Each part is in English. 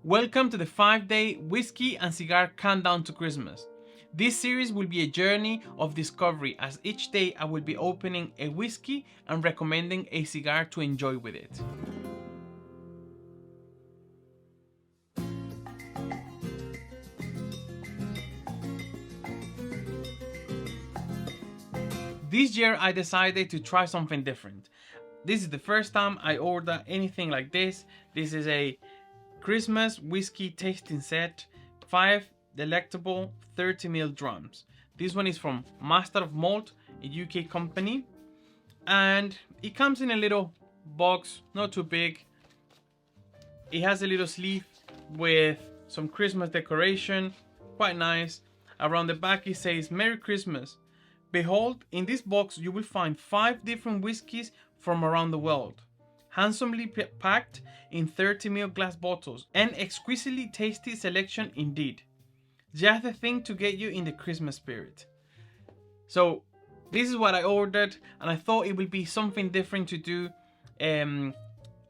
Welcome to the 5-day Whiskey and Cigar Countdown to Christmas. This series will be a journey of discovery, as each day I will be opening a whiskey and recommending a cigar to enjoy with it. This year I decided to try something different. This is the first time I order anything like this. This is a Christmas whiskey tasting set, 5 delectable 30ml drums. This one is from Master of Malt, a UK company, and it comes in a little box, not too big. It has a little sleeve with some Christmas decoration, quite nice. Around the back it says Merry Christmas. Behold, in this box you will find 5 different whiskies from around the world, handsomely packed in 30ml glass bottles. An exquisitely tasty selection indeed. Just the thing to get you in the Christmas spirit. So this is what I ordered, and I thought it would be something different to do,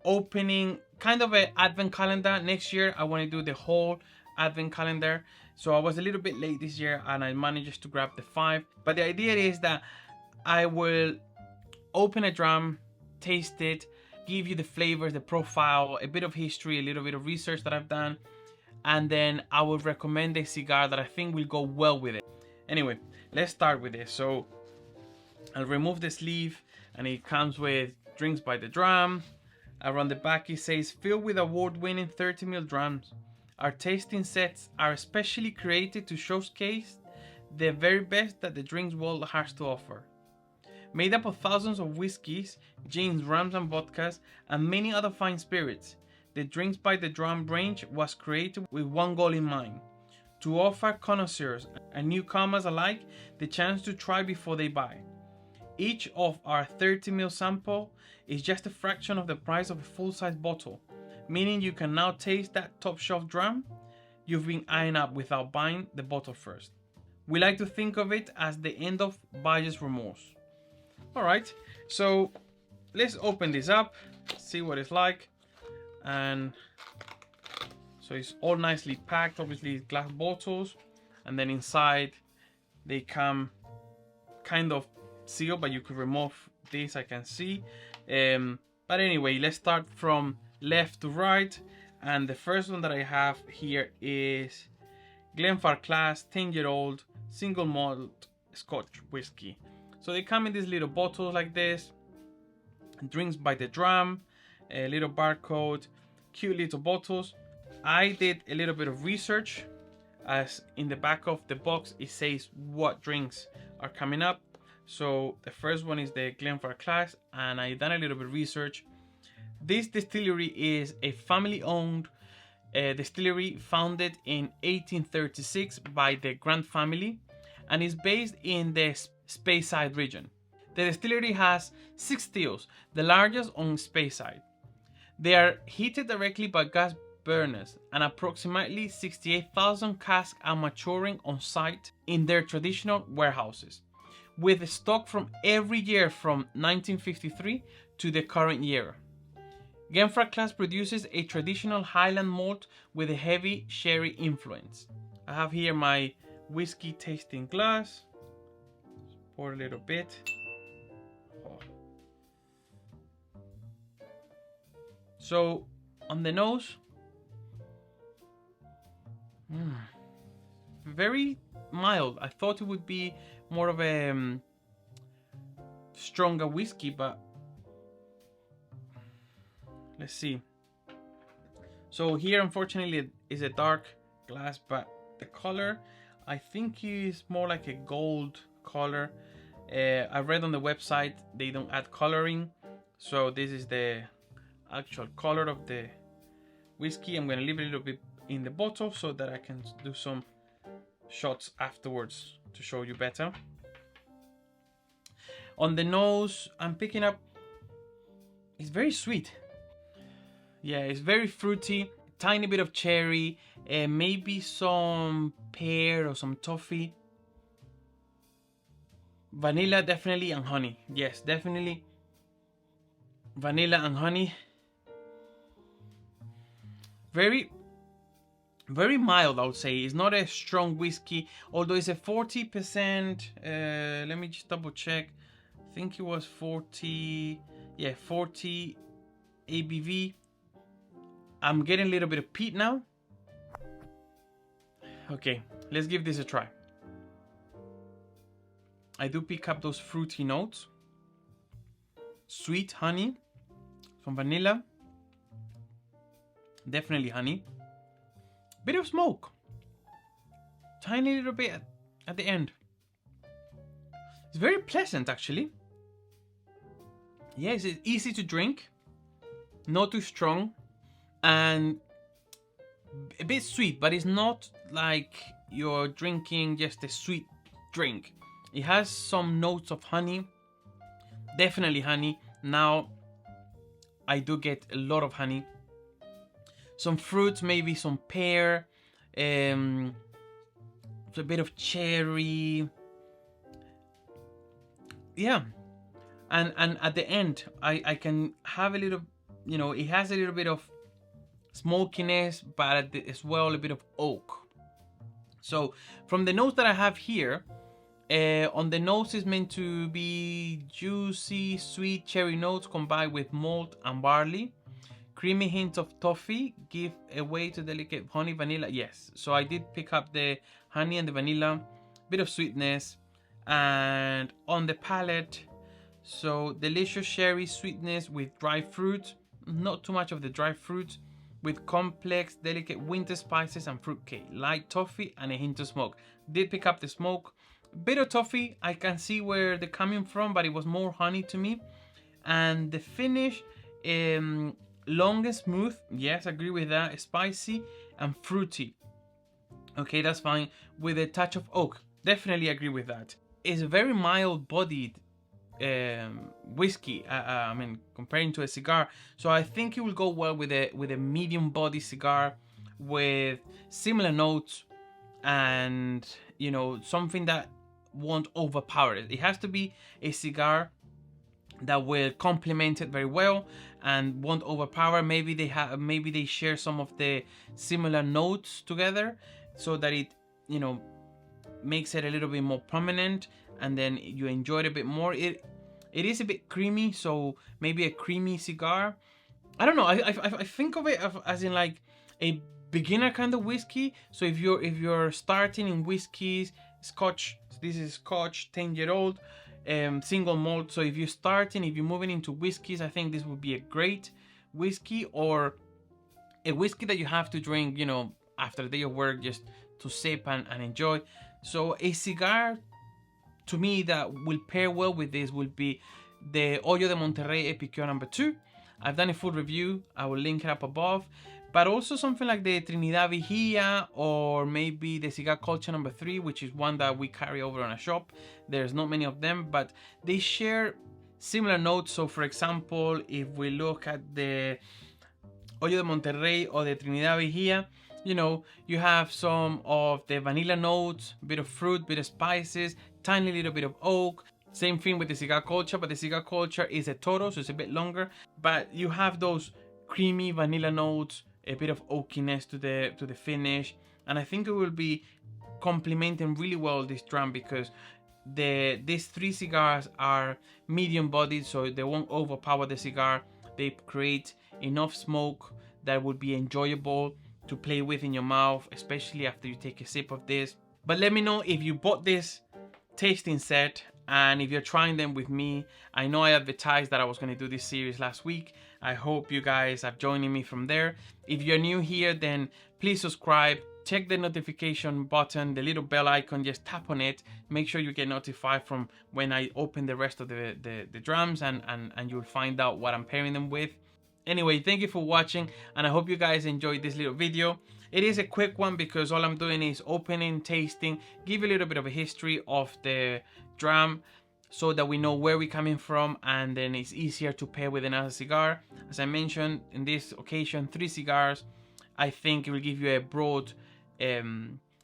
opening kind of an advent calendar. Next year I want to do the whole advent calendar, so I was a little bit late this year and I managed to grab the 5. But the idea is that I will open a drum, taste it, give you the flavors, the profile, a bit of history, a little bit of research that I've done, and then I will recommend a cigar that I think will go well with it. Anyway, let's start with this. So I'll remove the sleeve, and it comes with drinks by the drum. Around the back it says, filled with award-winning 30ml drums. Our tasting sets are especially created to showcase the very best that the drinks world has to offer. Made up of thousands of whiskeys, gins, rums and vodkas, and many other fine spirits, the Drinks by the Drum range was created with one goal in mind: to offer connoisseurs and newcomers alike the chance to try before they buy. Each of our 30ml sample is just a fraction of the price of a full-size bottle, meaning you can now taste that top shelf drum you've been eyeing up without buying the bottle first. We like to think of it as the end of buyer's remorse. Alright, so let's open this up, see what it's like. And so it's all nicely packed, obviously glass bottles, and then inside they come kind of sealed, but you could remove this, I can see. But anyway, let's start from left to right, and the first one that I have here is GLENFARCLAS 10-year-old single malt Scotch whiskey. So they come in these little bottles like this, Drinks by the Drum, a little barcode, cute little bottles. I did a little bit of research, as in the back of the box it says what drinks are coming up. So the first one is the GLENFARCLAS, and I done a little bit of research. This distillery is a family-owned distillery founded in 1836 by the Grant family, and is based in the Speyside region. The distillery has 6 stills, the largest on Speyside. They are heated directly by gas burners, and approximately 68,000 casks are maturing on site in their traditional warehouses, with stock from every year from 1953 to the current year. GLENFARCLAS produces a traditional Highland malt with a heavy sherry influence. I have here my whiskey tasting glass. Pour a little bit. Oh. So on the nose, very mild. I thought it would be more of a stronger whiskey, but let's see. So here unfortunately is a dark glass, but the color I think is more like a gold color. I read on the website they don't add coloring, so this is the actual color of the whiskey. I'm gonna leave it a little bit in the bottle so that I can do some shots afterwards to show you better. On the nose, I'm picking up, it's very sweet. Yeah, it's very fruity, tiny bit of cherry, maybe some pear or some toffee. Vanilla definitely, and honey. Yes, definitely vanilla and honey. Very Very mild, I would say. It's not a strong whiskey, although it's a 40%. Let me just double check. I think it was 40. Yeah, 40 ABV. I'm getting a little bit of peat now. Okay, let's give this a try. I do pick up those fruity notes. Sweet honey, some vanilla. Definitely honey. Bit of smoke. Tiny little bit at the end. It's very pleasant, actually. Yes, it's easy to drink. Not too strong. And a bit sweet, but it's not like you're drinking just a sweet drink. It has some notes of honey. Definitely honey. Now, I do get a lot of honey. Some fruits, maybe some pear, a bit of cherry. Yeah. And at the end, I can have a little, you know, it has a little bit of smokiness, but as well a bit of oak. So from the notes that I have here, on the nose is meant to be juicy, sweet cherry notes combined with malt and barley. Creamy hint of toffee give away to delicate honey, vanilla. Yes, so I did pick up the honey and the vanilla, bit of sweetness, and on the palate, so delicious cherry sweetness with dry fruit. Not too much of the dry fruit, with complex, delicate winter spices and fruitcake, light toffee and a hint of smoke. Did pick up the smoke. Bit of toffee, I can see where they're coming from, but it was more honey to me. And the finish, long and smooth. Yes, I agree with that. Spicy and fruity. Okay, that's fine. With a touch of oak. Definitely agree with that. It's a very mild-bodied whiskey. I mean, comparing to a cigar. So I think it will go well with a medium-bodied cigar with similar notes, and you know, something that won't overpower it. It has to be a cigar that will complement it very well and won't overpower. Maybe they share some of the similar notes together, so that it, you know, makes it a little bit more prominent, and then you enjoy it a bit more. It is a bit creamy, so maybe a creamy cigar. I don't know. I think of it as in like a beginner kind of whiskey. So if you're starting in whiskeys, Scotch. This is Scotch, 10-year-old. Single malt. So if you're moving into whiskeys, I think this would be a great whiskey, or a whiskey that you have to drink, you know, after a day of work, just to sip and enjoy. So a cigar to me that will pair well with this will be the Hoyo de Monterrey Epicure No. 2. I've done a full review. I will link it up above. But also something like the Trinidad Vigía, or maybe the Cigar Culture No. 3, which is one that we carry over on a shop. There's not many of them, but they share similar notes. So for example, if we look at the Hoyo de Monterrey or the Trinidad Vigía, you know, you have some of the vanilla notes, bit of fruit, bit of spices, tiny little bit of oak. Same thing with the Cigar Culture, but the Cigar Culture is a Toro, so it's a bit longer. But you have those creamy vanilla notes, a bit of oakiness to the finish, and I think it will be complementing really well this dram, because these three cigars are medium bodied, so they won't overpower the cigar. They create enough smoke that would be enjoyable to play with in your mouth, especially after you take a sip of this. But let me know if you bought this tasting set and if you're trying them with me. I know I advertised that I was going to do this series last week. I hope you guys are joining me from there. If you're new here, then please subscribe. Check the notification button, the little bell icon, just tap on it. Make sure you get notified from when I open the rest of the drums, and you'll find out what I'm pairing them with. Anyway, thank you for watching, and I hope you guys enjoyed this little video. It is a quick one because all I'm doing is opening, tasting, give you a little bit of a history of the dram, so that we know where we're coming from, and then it's easier to pair with another cigar. As I mentioned, in this occasion, 3 cigars. I think it will give you a broad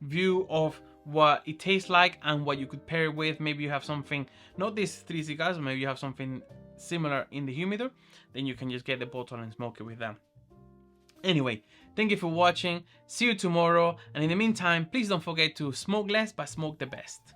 view of what it tastes like and what you could pair it with. Maybe you have something, not these 3 cigars, maybe you have something similar in the humidor, then you can just get the bottle and smoke it with them. Anyway, thank you for watching. See you tomorrow. And in the meantime, please don't forget to smoke less, but smoke the best.